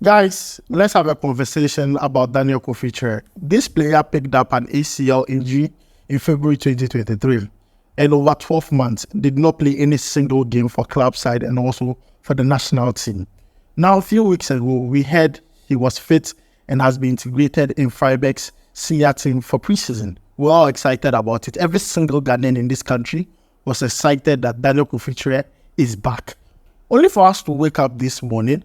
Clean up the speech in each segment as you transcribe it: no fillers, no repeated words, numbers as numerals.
Guys, let's have a conversation about Daniel Kofi Kyereh. This player picked up an ACL injury in February 2023 and over 12 months did not play any single game for club side and also for the national team. Now, a few weeks ago, we heard he was fit and has been integrated in Freiburg's senior team for preseason. We're all excited about it. Every single Ghanaian in this country was excited that Daniel Kofi Kyereh is back. Only for us to wake up this morning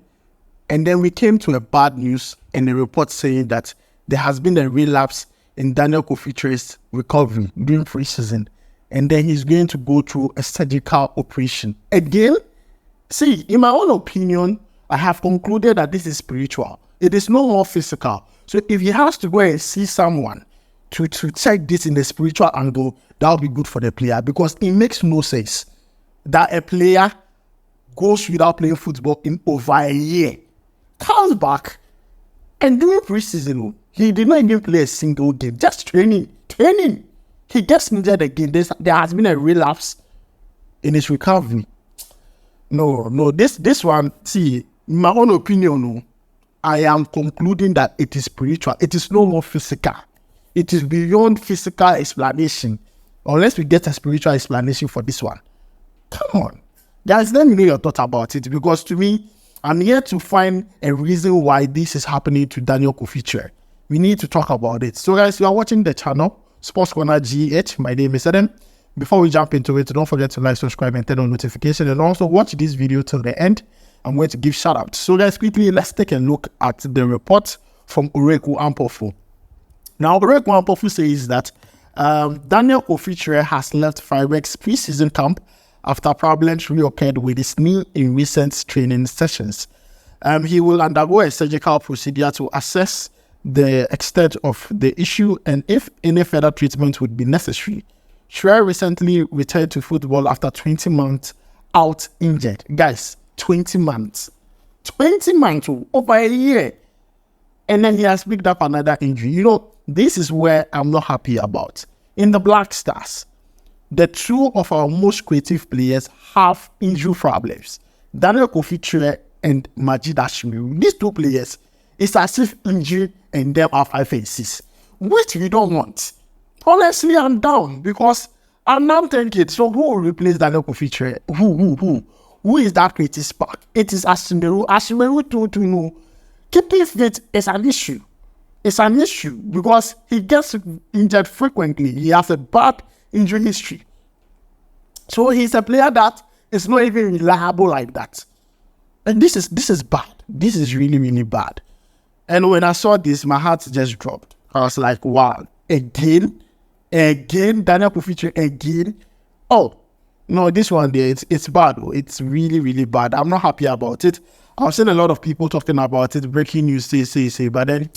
and then we came to a bad news and a report saying that there has been a relapse in Daniel Kofi Kyereh's recovery during preseason. And then he's going to go through a surgical operation. Again, see, in my own opinion, I have concluded that this is spiritual. It is no more physical. So if he has to go and see someone to check this in the spiritual angle, that will be good for the player, because it makes no sense that a player goes without playing football in over a year, comes back, and during preseason, he did not even play a single game, just training. He gets injured again. There has been a relapse in his recovery. No, this one, see, in my own opinion, I am concluding that it is spiritual. It is no more physical. It is beyond physical explanation, unless we get a spiritual explanation for this one. Come on. Guys, let me know your thoughts about it, because to me, I'm here to find a reason why this is happening to Daniel Kofi Kyereh. We need to talk about it. So guys, you are watching the channel, SportsCorner GH. My name is Adam. Before we jump into it, don't forget to like, subscribe, and turn on notifications. And also watch this video till the end. I'm going to give shout outs. So guys, quickly, let's take a look at the report from acheampong. Now, acheampong says that Daniel Kofi Kyereh has left Freiburg's preseason camp after problems reoccurred with his knee in recent training sessions. He will undergo a surgical procedure to assess the extent of the issue and if any further treatment would be necessary. Kyereh recently returned to football after 20 months out injured. Guys, 20 months. 20 months, over a year. And then he has picked up another injury. You know, this is where I'm not happy about. In the Black Stars, the two of our most creative players have injury problems. Daniel Kofi Kyereh and Majid Ashmiru. These two players, it's as if injury and them are 5 and 6, which we don't want. Honestly, I'm down, because I'm now thinking, so who will replace Daniel Kofi Kyereh? Who is that creative spark? It is Ashmiru. Ashmiru to know. Keeping fit is an issue. It's an issue because he gets injured frequently. He has a bad injury history. So he's a player that is not even reliable like that. And this is bad. This is really, really bad. And when I saw this, my heart just dropped. I was like, wow, again, Daniel Kofi Kyereh again. Oh, no, this one there, it's bad. It's really, really bad. I'm not happy about it. I've seen a lot of people talking about it, breaking news, say. But then,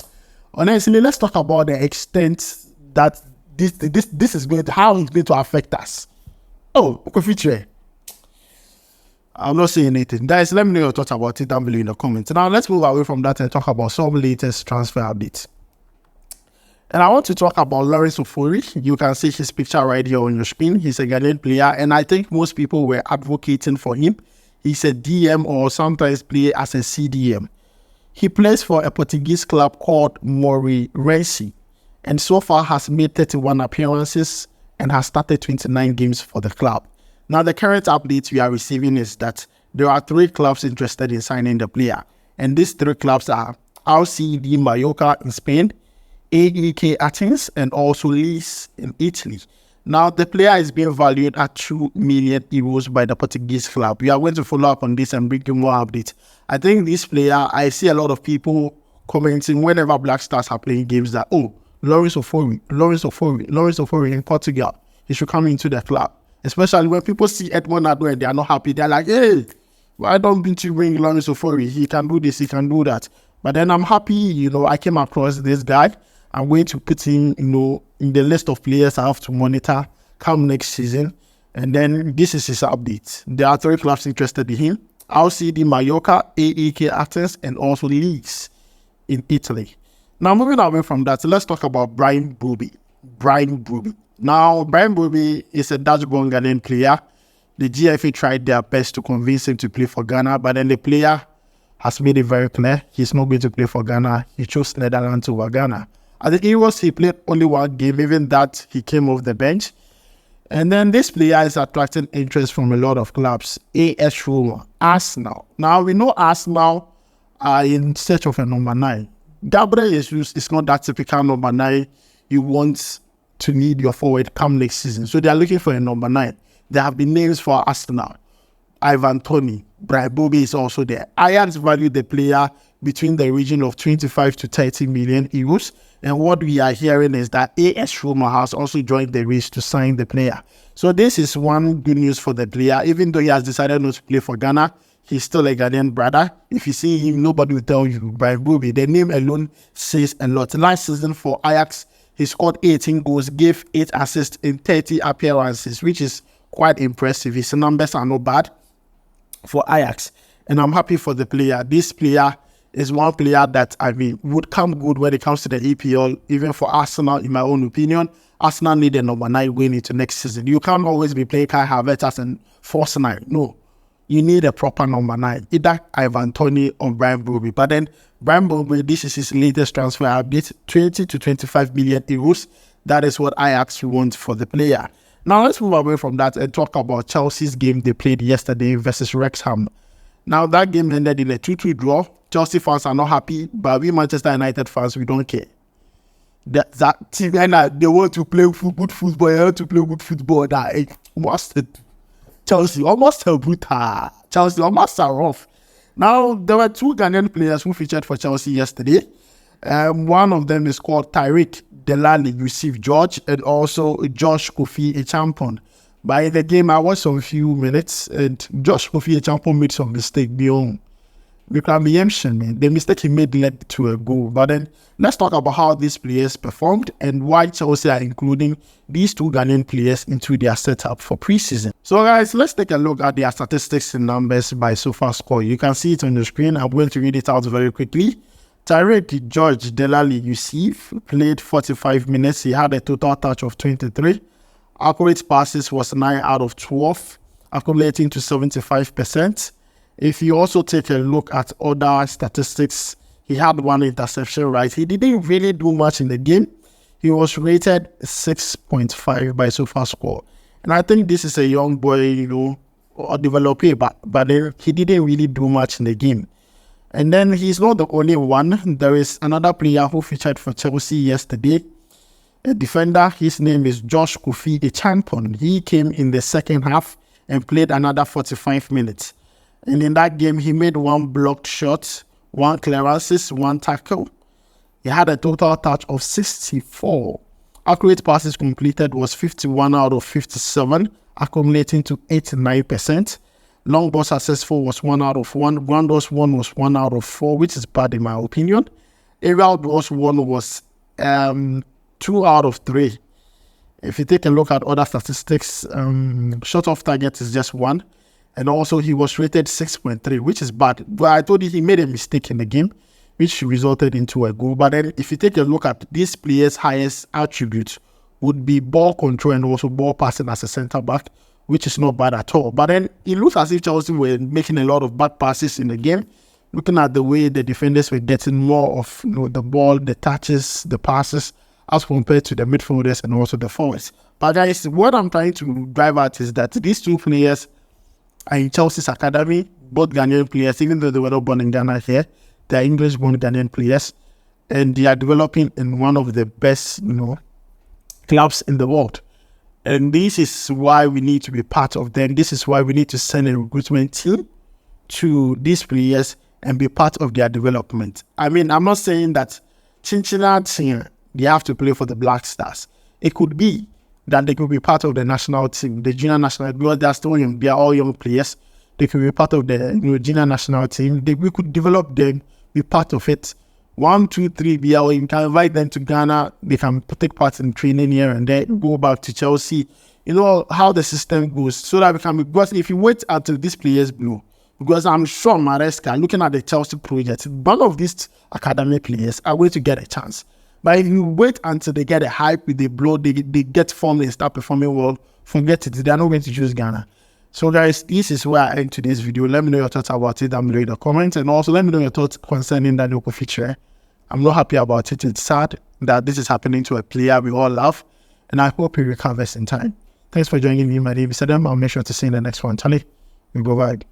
honestly, let's talk about the extent that this is going to, how it's going to affect us. Oh, Kofi Kyereh. I'm not saying anything. Guys, let me know your thoughts about it down below in the comments. Now, let's move away from that and talk about some latest transfer updates. And I want to talk about Lawrence Ofori. You can see his picture right here on your screen. He's a Ghanaian player, and I think most people were advocating for him. He's a DM or sometimes play as a CDM. He plays for a Portuguese club called Wrexham, and so far has made 31 appearances and has started 29 games for the club. Now, the current update we are receiving is that there are 3 clubs interested in signing the player, and these 3 clubs are RCD Mallorca in Spain, AEK Athens, and also Leeds in Italy. Now, the player is being valued at 2 million euros by the Portuguese club. We are going to follow up on this and bring you more updates. I think this player, I see a lot of people commenting whenever Black Stars are playing games that, oh, Lawrence Ofori in Portugal, he should come into the club. Especially when people see Edmond Addo and they are not happy. They're like, hey, why don't you bring Lawrence Ofori? He can do this, he can do that. But then I'm happy, I came across this guy. I'm going to put him, in the list of players I have to monitor come next season. And then this is his update. There are 3 clubs interested in him. RCD Mallorca, AEK Athens, and also Leeds in Italy. Now, moving away from that, let's talk about Brian Brobbey. Now, Brian Brobbey is a Dutch-born Ghanaian player. The GFA tried their best to convince him to play for Ghana, but then the player has made it very clear he's not going to play for Ghana. He chose Netherlands over Ghana. At the Euros, he played only one game, even that he came off the bench. And then this player is attracting interest from a lot of clubs. AS Roma, Arsenal. Now, we know Arsenal are in search of a number 9. Gabriel Jesus is not that typical number 9 you want to need your forward come next season. So they are looking for a number 9. There have been names for Arsenal. Ivan Toney, Brobbey is also there. Ajax valued the player between the region of 25 to 30 million euros. And what we are hearing is that AS Roma has also joined the race to sign the player. So this is one good news for the player. Even though he has decided not to play for Ghana, he's still a Ghanaian brother. If you see him, nobody will tell you. Brobbey, the name alone says a lot. Last season for Ajax, he scored 18 goals, gave 8 assists in 30 appearances, which is quite impressive. His numbers are not bad for Ajax. And I'm happy for the player. This player is one player that, would come good when it comes to the EPL, even for Arsenal, in my own opinion. Arsenal need a number 9 going into next season. You can't always be playing Kai Havertz as a false 9. No. You need a proper number 9, either Ivan Toney or Brobbey. But then, Brobbey, this is his latest transfer update, 20 to 25 million euros. That is what Ajax want for the player. Now, let's move away from that and talk about Chelsea's game they played yesterday versus Wrexham. Now, that game ended in a 2-2 draw. Chelsea fans are not happy, but we Manchester United fans, we don't care. That team, they want to play good football. They want to play good football. Chelsea almost a brutal. Chelsea almost are rough. Now, there were 2 Ghanaian players who featured for Chelsea yesterday. One of them is called Tyrique George, and also Josh Kofi Kyereh. By the game, I watched some few minutes, and Josh Kofi Kyereh made some mistake beyond. The mistake he made led to a goal. But then, let's talk about how these players performed and why Chelsea are including these 2 Ghanaian players into their setup for preseason. So guys, let's take a look at their statistics and numbers by SportsCorner. You can see it on the screen. I'm going to read it out very quickly. Tyrique George played 45 minutes. He had a total touch of 23. Accurate passes was 9 out of 12, accumulating to 75%. If you also take a look at other statistics, he had 1 interception, right? He didn't really do much in the game. He was rated 6.5 by SportsCorner. And I think this is a young boy, or developer, but he didn't really do much in the game. And then he's not the only one. There is another player who featured for Chelsea yesterday, a defender. His name is Josh Kofi Kyereh. He came in the second half and played another 45 minutes. And in that game, he made 1 blocked shot, 1 clearances, 1 tackle. He had a total touch of 64. Accurate passes completed was 51 out of 57, accumulating to 89%. Long ball successful was 1 out of 1. Groundballs 1 was 1 out of 4, which is bad in my opinion. Aerial balls 1 was 2 out of 3. If you take a look at other statistics, shot off target is just 1. And also he was rated 6.3, which is bad. But I told you he made a mistake in the game, which resulted into a goal. But then if you take a look at this player's highest attribute would be ball control and also ball passing as a centre back, which is not bad at all. But then it looks as if Chelsea were making a lot of bad passes in the game. Looking at the way the defenders were getting more of the ball, the touches, the passes, as compared to the midfielders and also the forwards. But guys, what I'm trying to drive at is that these 2 players are in Chelsea's academy, both Ghanaian players, even though they were not born in Ghana here. They are English-born Ghanaian players, and they are developing in one of the best, clubs in the world. And this is why we need to be part of them. This is why we need to send a recruitment team to these players and be part of their development. I'm not saying that they have to play for the Black Stars. It could be that they could be part of the national team, the junior national, because they are still young. They are all young players. They could be part of the junior national team. We could develop them, be part of it. 1, 2, 3, you can invite them to Ghana. They can take part in training here and there, go back to Chelsea. You know how the system goes, so that we can be, because if you wait until these players blow, because I'm sure Maresca, looking at the Chelsea project, one of these academy players are going to get a chance. But if you wait until they get a hype, they blow, they get formed and start performing well, forget it. They are not going to choose Ghana. So guys, this is where I end today's video. Let me know your thoughts about it down below in the comments, and also let me know your thoughts concerning Daniel Kofi Kyereh. I'm not happy about it. It's sad that this is happening to a player we all love, and I hope he recovers in time. Thanks for joining me. My name is Adam. I'll make sure to see you in the next one. Charlie, we go back.